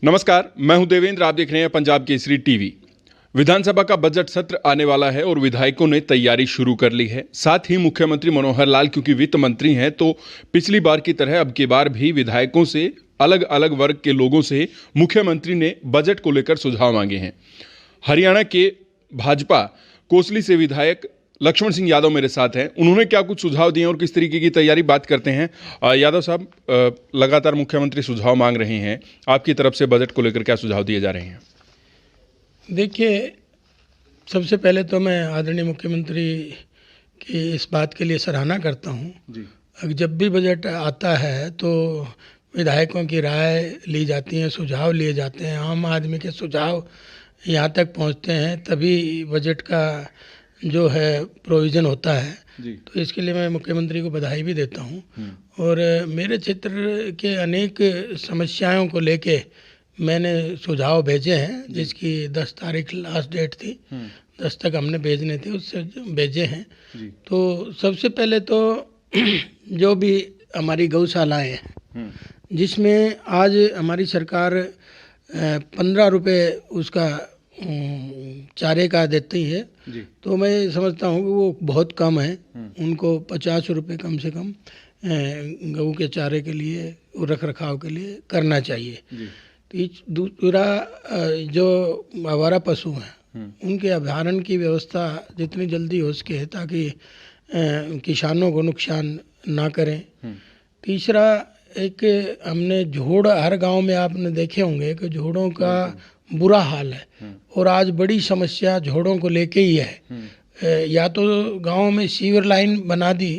नमस्कार, मैं हूं देवेंद्र। आप देख रहे हैं पंजाब केसरी टीवी। विधानसभा का बजट सत्र आने वाला है और विधायकों ने तैयारी शुरू कर ली है। साथ ही मुख्यमंत्री मनोहर लाल क्योंकि वित्त मंत्री हैं, तो पिछली बार की तरह अब की बार भी विधायकों से, अलग अलग वर्ग के लोगों से मुख्यमंत्री ने बजट को लेकर सुझाव मांगे हैं। हरियाणा के भाजपा कोसली से विधायक लक्ष्मण सिंह यादव मेरे साथ हैं। उन्होंने क्या कुछ सुझाव दिए और किस तरीके की तैयारी, बात करते हैं। यादव साहब, लगातार मुख्यमंत्री सुझाव मांग रहे हैं, आपकी तरफ से बजट को लेकर क्या सुझाव दिए जा रहे हैं? देखिए, सबसे पहले तो मैं आदरणीय मुख्यमंत्री की इस बात के लिए सराहना करता हूँ। जब भी बजट आता है तो विधायकों की राय ली जाती है, सुझाव लिए जाते हैं, आम आदमी के सुझाव यहाँ तक पहुँचते हैं, तभी बजट का जो है प्रोविज़न होता है। तो इसके लिए मैं मुख्यमंत्री को बधाई भी देता हूँ। और मेरे क्षेत्र के अनेक समस्याओं को लेके मैंने सुझाव भेजे हैं, जिसकी 10 तारीख लास्ट डेट थी। 10 तक हमने भेजने थे, उससे भेजे हैं। तो सबसे पहले तो जो भी हमारी गौशालाएँ हैं, जिसमें आज हमारी सरकार 15 रुपये उसका चारे का देती है, तो मैं समझता हूँ कि वो बहुत कम है। उनको 50 रुपये कम से कम गऊ के चारे के लिए, रख रखाव के लिए करना चाहिए। दूसरा, जो आवारा पशु हैं उनके अभयारण्य की व्यवस्था जितनी जल्दी हो सके, ताकि किसानों को नुकसान ना करें। तीसरा, एक हमने जोड़, हर गांव में आपने देखे होंगे कि जोड़ों का बुरा हाल है, और आज बड़ी समस्या जोड़ों को लेके ही है। या तो गांव में सीवर लाइन बना दी,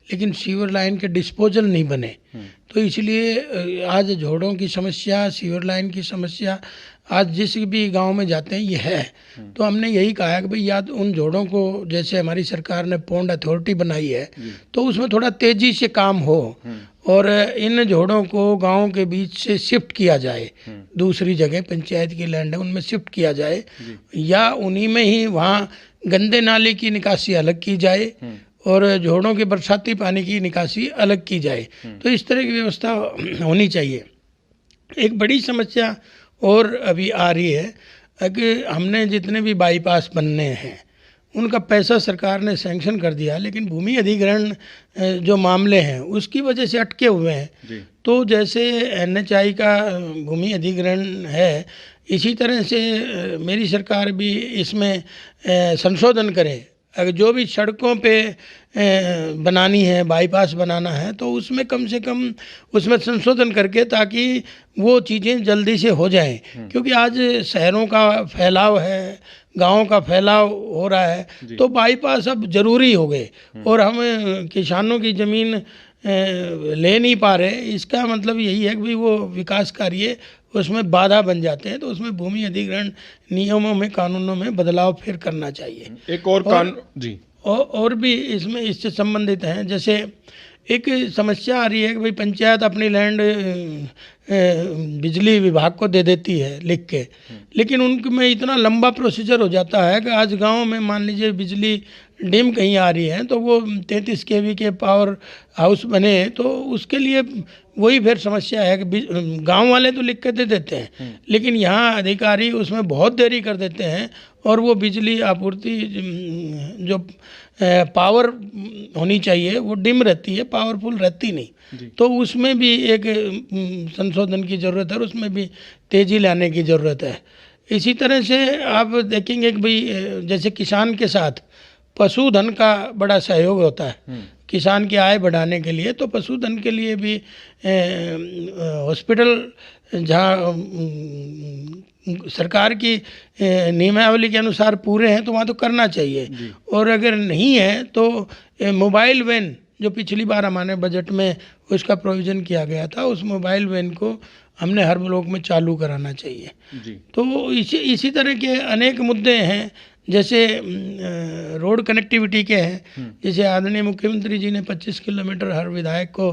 लेकिन सीवर लाइन के डिस्पोजल नहीं बने, तो इसलिए आज जोड़ों की समस्या, सीवर लाइन की समस्या आज जिस भी गांव में जाते हैं ये है। तो हमने यही कहा है कि भाई या तो उन जोड़ों को, जैसे हमारी सरकार ने पौंड अथॉरिटी बनाई है, तो उसमें थोड़ा तेज़ी से काम हो और इन जोड़ों को गांव के बीच से शिफ्ट किया जाए, दूसरी जगह पंचायत की लैंड है उनमें शिफ्ट किया जाए, या उन्हीं में ही वहाँ गंदे नाले की निकासी अलग की जाए और जोड़ों के बरसाती पानी की निकासी अलग की जाए। तो इस तरह की व्यवस्था होनी चाहिए। एक बड़ी समस्या और अभी आ रही है कि हमने जितने भी बाईपास बनने हैं उनका पैसा सरकार ने सैंक्शन कर दिया, लेकिन भूमि अधिग्रहण जो मामले हैं उसकी वजह से अटके हुए हैं। तो जैसे NHI का भूमि अधिग्रहण है, इसी तरह से मेरी सरकार भी इसमें संशोधन करे। अगर जो भी सड़कों पे बनानी है, बाईपास बनाना है, तो उसमें कम से कम उसमें संशोधन करके, ताकि वो चीज़ें जल्दी से हो जाएं। क्योंकि आज शहरों का फैलाव है, गाँव का फैलाव हो रहा है, तो बाईपास अब ज़रूरी हो गए, और हम किसानों की ज़मीन ले नहीं पा रहे। इसका मतलब यही है कि भाई वो विकास कार्य उसमें बाधा बन जाते हैं, तो उसमें भूमि अधिग्रहण नियमों में, कानूनों में बदलाव फिर करना चाहिए। एक और कानून जी और भी इसमें इससे संबंधित हैं। जैसे एक समस्या आ रही है कि भाई पंचायत अपनी लैंड बिजली विभाग को दे देती है लिख के, लेकिन उनमें इतना लंबा प्रोसीजर हो जाता है कि आज गांव में मान लीजिए बिजली डिम कहीं आ रही है, तो वो 33 kV के पावर हाउस बने, तो उसके लिए वही फिर समस्या है कि गांव वाले तो लिख के दे देते हैं, लेकिन यहाँ अधिकारी उसमें बहुत देरी कर देते हैं, और वो बिजली आपूर्ति जो पावर होनी चाहिए वो डिम रहती है, पावरफुल रहती नहीं। तो उसमें भी एक संशोधन की ज़रूरत है, और उसमें भी तेज़ी लाने की ज़रूरत है। इसी तरह से आप देखेंगे कि भाई जैसे किसान के साथ पशुधन का बड़ा सहयोग होता है किसान की आय बढ़ाने के लिए, तो पशुधन के लिए भी हॉस्पिटल जहाँ सरकार की नियमावली के अनुसार पूरे हैं तो वहाँ तो करना चाहिए, और अगर नहीं है तो मोबाइल वैन जो पिछली बार हमारे बजट में उसका प्रोविज़न किया गया था, उस मोबाइल वैन को हमने हर ब्लॉक में चालू कराना चाहिए। तो इसी तरह के अनेक मुद्दे हैं। जैसे रोड कनेक्टिविटी के हैं, जैसे आदरणीय मुख्यमंत्री जी ने 25 किलोमीटर हर विधायक को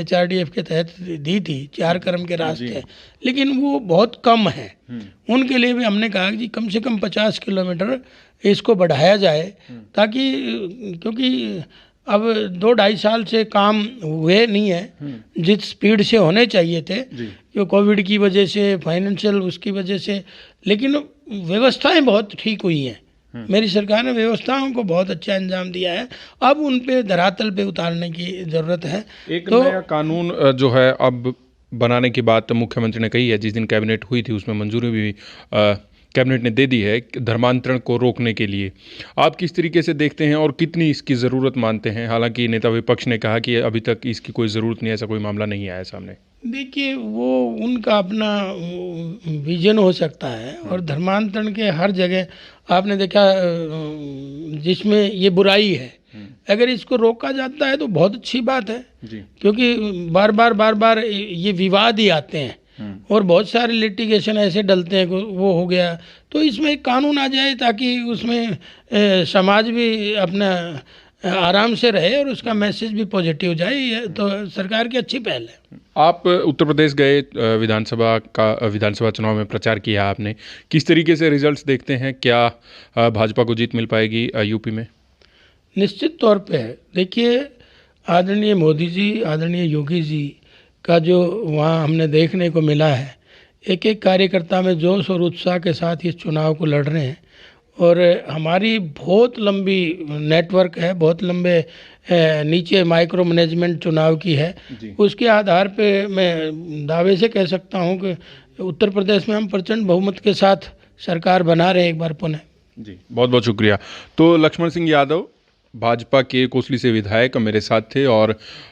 HRDF के तहत दी थी, 4 क्रम के रास्ते, लेकिन वो बहुत कम है। उनके लिए भी हमने कहा कि कम से कम 50 किलोमीटर इसको बढ़ाया जाए, ताकि क्योंकि अब 2-2.5 साल से काम हुए नहीं है जिस स्पीड से होने चाहिए थे, जो कोविड की वजह से, फाइनेंशियल उसकी वजह से, लेकिन व्यवस्थाएं बहुत ठीक हुई हैं। मेरी सरकार ने व्यवस्थाओं को बहुत अच्छा अंजाम दिया है। अब उन पे धरातल पे उतारने की ज़रूरत है। एक नया कानून जो है अब बनाने की बात मुख्यमंत्री ने कही है, जिस दिन कैबिनेट हुई थी उसमें मंजूरी भी कैबिनेट ने दे दी है धर्मांतरण को रोकने के लिए। आप किस तरीके से देखते हैं और कितनी इसकी ज़रूरत मानते हैं? हालांकि नेता विपक्ष ने कहा कि अभी तक इसकी कोई ज़रूरत नहीं, ऐसा कोई मामला नहीं आया सामने। देखिए, वो उनका अपना विजन हो सकता है, और धर्मांतरण के हर जगह आपने देखा जिसमें ये बुराई है, अगर इसको रोका जाता है तो बहुत अच्छी बात है जी। क्योंकि बार बार ये विवाद ही आते हैं और बहुत सारे लिटिगेशन ऐसे डलते हैं, वो हो गया तो इसमें एक कानून आ जाए ताकि उसमें समाज भी अपना आराम से रहे और उसका मैसेज भी पॉजिटिव जाए। ये तो सरकार की अच्छी पहल है। आप उत्तर प्रदेश गए, विधानसभा चुनाव में प्रचार किया आपने, किस तरीके से रिजल्ट्स देखते हैं? क्या भाजपा को जीत मिल पाएगी यूपी में? निश्चित तौर पे देखिए, आदरणीय मोदी जी, आदरणीय योगी जी का जो वहाँ हमने देखने को मिला है, एक एक कार्यकर्ता में जोश और उत्साह के साथ इस चुनाव को लड़ रहे हैं, और हमारी बहुत लंबी नेटवर्क है, बहुत लंबे नीचे माइक्रो मैनेजमेंट चुनाव की है। उसके आधार पे मैं दावे से कह सकता हूँ कि उत्तर प्रदेश में हम प्रचंड बहुमत के साथ सरकार बना रहे हैं एक बार पुनः। जी, बहुत बहुत शुक्रिया। तो लक्ष्मण सिंह यादव भाजपा के कोसली से विधायक मेरे साथ थे, और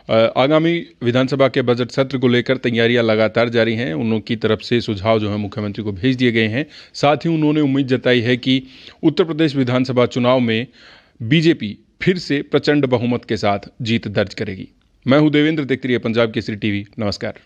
आगामी विधानसभा के बजट सत्र को लेकर तैयारियां लगातार जारी हैं। उनकी तरफ से सुझाव जो है मुख्यमंत्री को भेज दिए गए हैं। साथ ही उन्होंने उम्मीद जताई है कि उत्तर प्रदेश विधानसभा चुनाव में बीजेपी फिर से प्रचंड बहुमत के साथ जीत दर्ज करेगी। मैं हूं देवेंद्र, देखते रहिए पंजाब केसरी टीवी। नमस्कार।